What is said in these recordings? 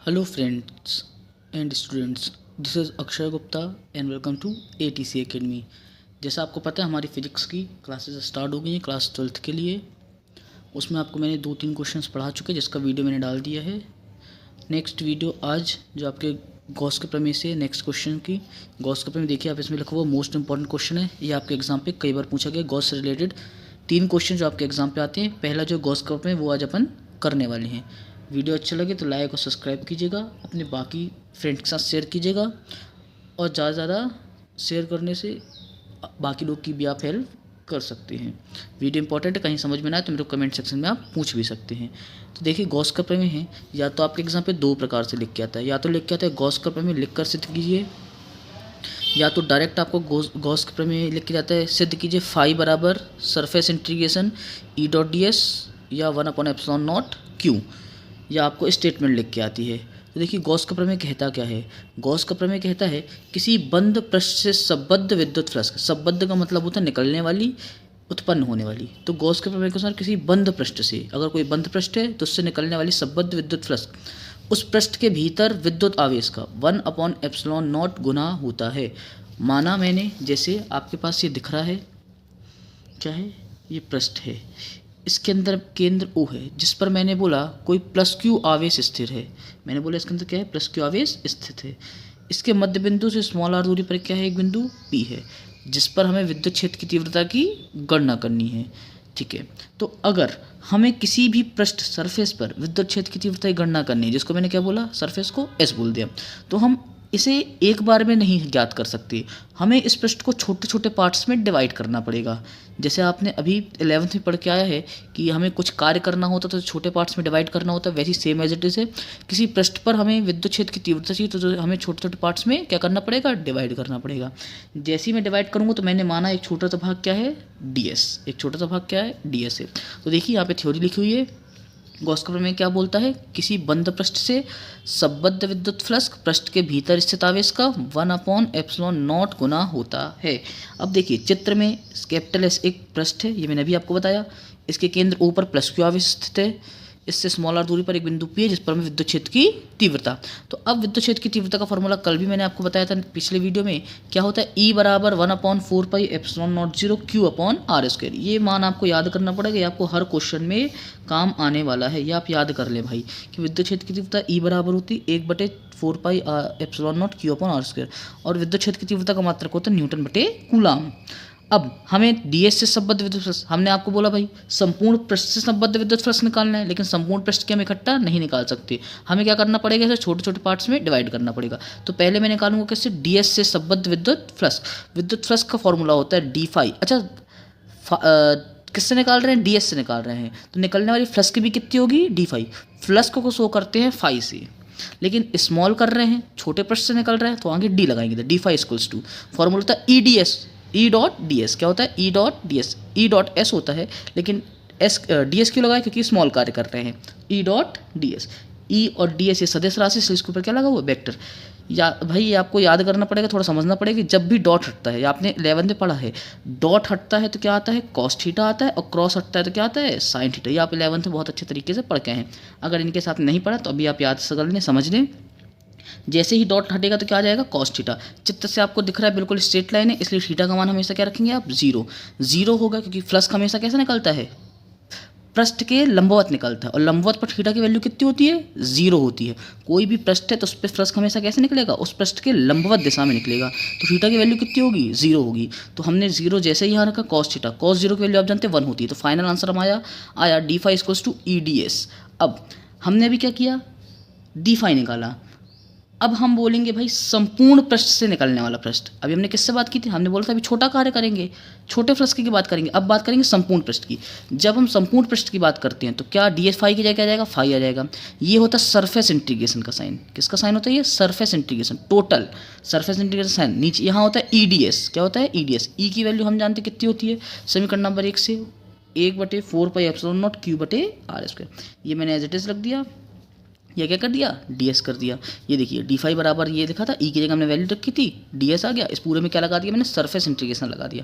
Hello friends and students, this is Akshay Gupta and welcome to ATC Academy। जैसा आपको पता है हमारी फ़िज़िक्स की क्लासेस स्टार्ट हो गई हैं क्लास 12th के लिए। उसमें आपको मैंने 2-3 क्वेश्चंस पढ़ा चुके जिसका वीडियो मैंने डाल दिया है। नेक्स्ट वीडियो आज जो आपके गॉस के प्रमेय से नेक्स्ट क्वेश्चन की गॉस का प्रमेय देखिए, आप इसमें लिखा हुआ मोस्ट इंपॉर्टेंट क्वेश्चन है। ये आपके एग्जाम पे कई बार पूछा गया। गॉस से रिलेटेड 3 क्वेश्चन जो आपके एग्जाम पे आते हैं। पहला जो गॉस का प्रमेय वो आज अपन करने वाले हैं। वीडियो अच्छा लगे तो लाइक और सब्सक्राइब कीजिएगा, अपने बाकी फ्रेंड्स के साथ शेयर कीजिएगा और ज़्यादा से ज़्यादा शेयर करने से बाकी लोग की भी आप हेल्प कर सकते हैं। वीडियो इंपॉर्टेंट है, कहीं समझ में ना आए तो मेरे को कमेंट सेक्शन में आप पूछ भी सकते हैं। तो देखिए गॉस का प्रमेय है, या तो आपके एग्जाम पे 2 प्रकार से लिख के आता है। या तो लिख के आता है गॉस का प्रमेय लिख कर सिद्ध कीजिए, या तो डायरेक्ट आपको गॉस का प्रमेय लिख के जाता है सिद्ध कीजिए फाई बराबर सरफेस इंटीग्रेशन ई डॉट डी एस या 1/एप्सिलॉन नॉट क्यू, या आपको स्टेटमेंट लिख के आती है। तो देखिए गॉस का प्रमेय कहता क्या है। गॉस का प्रमेय कहता है किसी बंद पृष्ठ से संबद्ध विद्युत फ्लक्स, संबद्ध का मतलब होता है निकलने वाली, उत्पन्न होने वाली। तो गॉस के प्रमेय के अनुसार किसी बंद पृष्ठ से, अगर कोई बंद पृष्ठ है तो उससे निकलने वाली संबद्ध विद्युत फ्लक्स उस पृष्ठ के भीतर विद्युत आवेश का 1/एप्सिलॉन नॉट गुना होता है। माना मैंने, जैसे आपके पास ये दिख रहा है, क्या है, ये पृष्ठ है, इसके अंदर केंद्र O है जिस पर मैंने बोला कोई +Q आवेश स्थिर है। मैंने बोला इसके अंदर क्या है, +Q आवेश स्थित है। इसके मध्य बिंदु से r दूरी पर क्या है, एक बिंदु P है जिस पर हमें विद्युत क्षेत्र की तीव्रता की गणना करनी है। ठीक है, तो अगर हमें किसी भी पृष्ठ सरफेस पर विद्युत क्षेत्र की तीव्रता की गणना करनी है, जिसको मैंने क्या बोला, सरफेस को S बोल दिया, तो हम इसे एक बार में नहीं ज्ञात कर सकते। हमें इस पृष्ठ को छोटे छोटे पार्ट्स में डिवाइड करना पड़ेगा। जैसे आपने अभी 11th में पढ़ के आया है कि हमें कुछ कार्य करना होता तो छोटे पार्ट्स में डिवाइड करना होता, वैसी सेम एज इट इज है। किसी पृष्ठ पर हमें विद्युत क्षेत्र की तीव्रता चाहिए तो हमें छोटे छोटे पार्ट्स में क्या करना पड़ेगा, डिवाइड करना पड़ेगा। जैसे ही मैं डिवाइड करूँगा तो मैंने माना एक छोटा सा भाग क्या है, ds, एक छोटा सा भाग क्या है, ds है। तो देखिए यहाँ पे थ्योरी लिखी हुई है। गॉस का प्रमेय क्या बोलता है, किसी बंद पृष्ठ से संबद्ध विद्युत फ्लक्स पृष्ठ के भीतर स्थित आवेश का 1/एप्सिलॉन नॉट गुना होता है। अब देखिए चित्र में कैपिटल S एक पृष्ठ है, ये मैंने अभी आपको बताया। इसके केंद्र O पर +Q आवेश स्थित है। इससे r दूरी पर एक बिंदु P है जिस पर हमें विद्युत क्षेत्र की तीव्रता। तो अब विद्युत क्षेत्र की तीव्रता का फॉर्मूला कल भी मैंने आपको बताया था पिछले वीडियो में, क्या होता है, E बराबर 1/4πε0 Q/r²। ये मान आपको याद करना पड़ेगा, ये आपको हर क्वेश्चन में काम आने वाला है। ये आप याद कर लें भाई कि विद्युत क्षेत्र की तीव्रता E बराबर होती 1/4πε0 Q/r², और विद्युत क्षेत्र की तीव्रता का मात्रक होता है N/कूलाम। अब हमें ds से संबद्ध विद्युत फ्लक्स, हमने आपको बोला भाई संपूर्ण पृष्ठ से संबद्ध विद्युत फ्लक्स निकालना है, लेकिन संपूर्ण पृष्ठ के हम इकट्ठा नहीं निकाल सकते। हमें क्या करना पड़ेगा, इसे छोटे छोटे पार्ट्स में डिवाइड करना पड़ेगा। तो पहले मैं निकालूंगा कैसे, ds से संबद्ध विद्युत फ्लक्स। विद्युत फ्लक्स का फॉर्मूला होता है d फाई। अच्छा किससे निकाल रहे हैं, ds से निकाल रहे हैं, तो निकलने वाली फ्लक्स की भी कितनी होगी, d फाई। फ्लक्स को शो करते हैं फाई से, लेकिन स्मॉल कर रहे हैं, छोटे पृष्ठ से निकल रहे हैं तो आगे d लगाएंगे। तो d phi equals to, formula होता है E D S, E dot D S. क्या होता है, E dot D S, E dot S होता है, लेकिन एस डी एस क्यों लगाए, क्योंकि स्मॉल कार्य कर रहे हैं। ई डॉट डी एस, ई और डी एस ये सदिश राशि से, इसके ऊपर क्या लगा हुआ, वेक्टर। या भाई ये आपको याद करना पड़ेगा, थोड़ा समझना पड़ेगा कि जब भी डॉट हटता है, आपने 11th में पढ़ा है, डॉट हटता है तो क्या आता है, कॉस थीटा आता है, और क्रॉस हटता है तो क्या आता है, साइन थीटा। ये आप 11th में बहुत अच्छे तरीके से पढ़ के हैं। अगर इनके साथ नहीं पढ़ा तो अभी आप याद कर लें, समझ लें। जैसे ही डॉट हटेगा तो क्या आ जाएगा, कॉस थीटा। चित्र से आपको दिख रहा है बिल्कुल स्ट्रेट लाइन है, इसलिए थीटा का मान हमेशा क्या रखेंगे आप, 0 होगा, क्योंकि फ्लक्स हमेशा कैसे निकलता है, पृष्ठ के लंबवत निकलता है, और लंबवत पर थीटा की वैल्यू कितनी होती है, 0 होती है। कोई भी पृष्ठ है तो उस पर फ्लक्स हमेशा कैसे निकलेगा, उस पृष्ठ के लंबवत दिशा में निकलेगा, तो थीटा की वैल्यू कितनी होगी, 0 होगी। तो हमने 0 जैसे ही यहाँ रखा, कॉस थीटा, कॉस 0 की वैल्यू आप जानते हैं 1 होती है। तो फाइनल आंसर हम आया D phi equals to E D S. अब हमने अभी क्या किया, डी फाई निकाला। अब हम बोलेंगे भाई संपूर्ण पृष्ठ से निकलने वाला पृष्ठ। अभी हमने किससे बात की थी, हमने बोला था अभी छोटा कार्य करेंगे, छोटे फ्लक्स की बात करेंगे। अब बात करेंगे संपूर्ण पृष्ठ की। जब हम संपूर्ण पृष्ठ की बात करते हैं तो क्या डी एस फाई की जगह क्या आ जाएगा, फाई आ जाएगा। ये होता है सरफेस इंटीग्रेशन का साइन। किसका साइन होता है ये, surface integration, total surface integration sign. नीचे यहाँ होता है ई डी एस। क्या होता है, ई डी एस। ई की वैल्यू हम जानते कितनी होती है, समीकरण नंबर 1 से 1/4πε0 Q/r²। ये मैंने एज इट इज रख दिया, ये क्या कर दिया, डी एस कर दिया। ये देखिए डी फाई बराबर ये लिखा था, ई की जगह हमने वैल्यू रखी थी, डी एस आ गया। इस पूरे में क्या लगा दिया मैंने, सरफेस इंटीग्रेशन लगा दिया।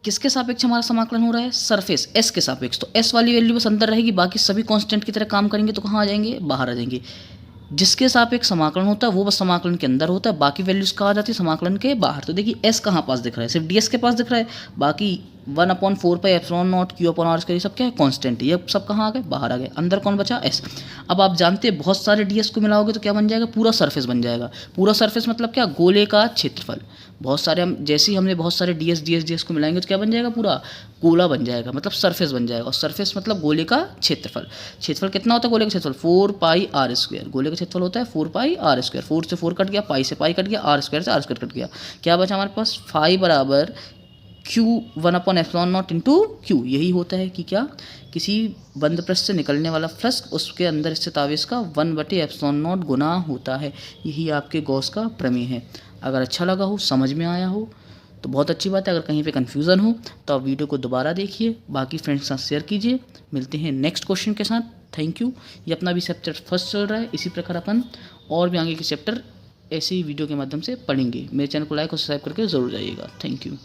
किसके सापेक्ष हमारा समाकलन हो रहा है, सरफेस एस के सापेक्ष। तो एस वाली वैल्यू बस अंदर रहेगी, बाकी सभी कांस्टेंट की तरह काम करेंगे तो कहाँ आ जाएंगे, बाहर आ जाएंगे। जिसके सापेक्ष समाकलन होता है वो बस समाकलन के अंदर होता है, बाकी वैल्यूज कहाँ आ जाती है, समाकलन के बाहर। तो देखिए एस कहाँ पास दिख रहा है, सिर्फ डी एस के पास दिख रहा है, बाकी 1/4πε0 Q/R² ये सब क्या है, कांस्टेंट। ये सब कहाँ आ गए, बाहर आ गए। अंदर कौन बचा, एस। अब आप जानते हैं बहुत सारे डी एस को मिलाओगे तो क्या बन जाएगा, पूरा सरफेस बन जाएगा। पूरा सरफेस मतलब क्या, गोले का क्षेत्रफल। बहुत सारे हम जैसे ही हमने बहुत सारे डी एस को मिलाएंगे तो क्या बन जाएगा, पूरा गोला बन जाएगा, मतलब सरफेस बन जाएगा। और सरफेस मतलब गोले का क्षेत्रफल। क्षेत्रफल कितना होता है गोले का क्षेत्रफल, 4πr²। गोले का क्षेत्रफल होता है 4πr²। 4 से 4 कट गया, पाई से पाई कट गया, r² से r² कट गया। क्या बचा हमारे पास, फाई बराबर Q1/ε0 इंटू Q। यही होता है कि क्या, किसी बंद पृष्ठ से निकलने वाला फ्लक्स उसके अंदर स्थित आवेश का 1/ε0 गुना होता है। यही आपके गॉस का प्रमेय है। अगर अच्छा लगा हो, समझ में आया हो तो बहुत अच्छी बात है। अगर कहीं पे कन्फ्यूज़न हो तो आप वीडियो को दोबारा देखिए, बाकी फ्रेंड्स के साथ शेयर कीजिए। मिलते हैं नेक्स्ट क्वेश्चन के साथ। Thank you. ये अपना भी चैप्टर फर्स्ट चल रहा है, इसी प्रकार अपन और भी आगे के चैप्टर ऐसे ही वीडियो के माध्यम से पढ़ेंगे। मेरे चैनल को लाइक और सब्सक्राइब करके ज़रूर जाइएगा। Thank you.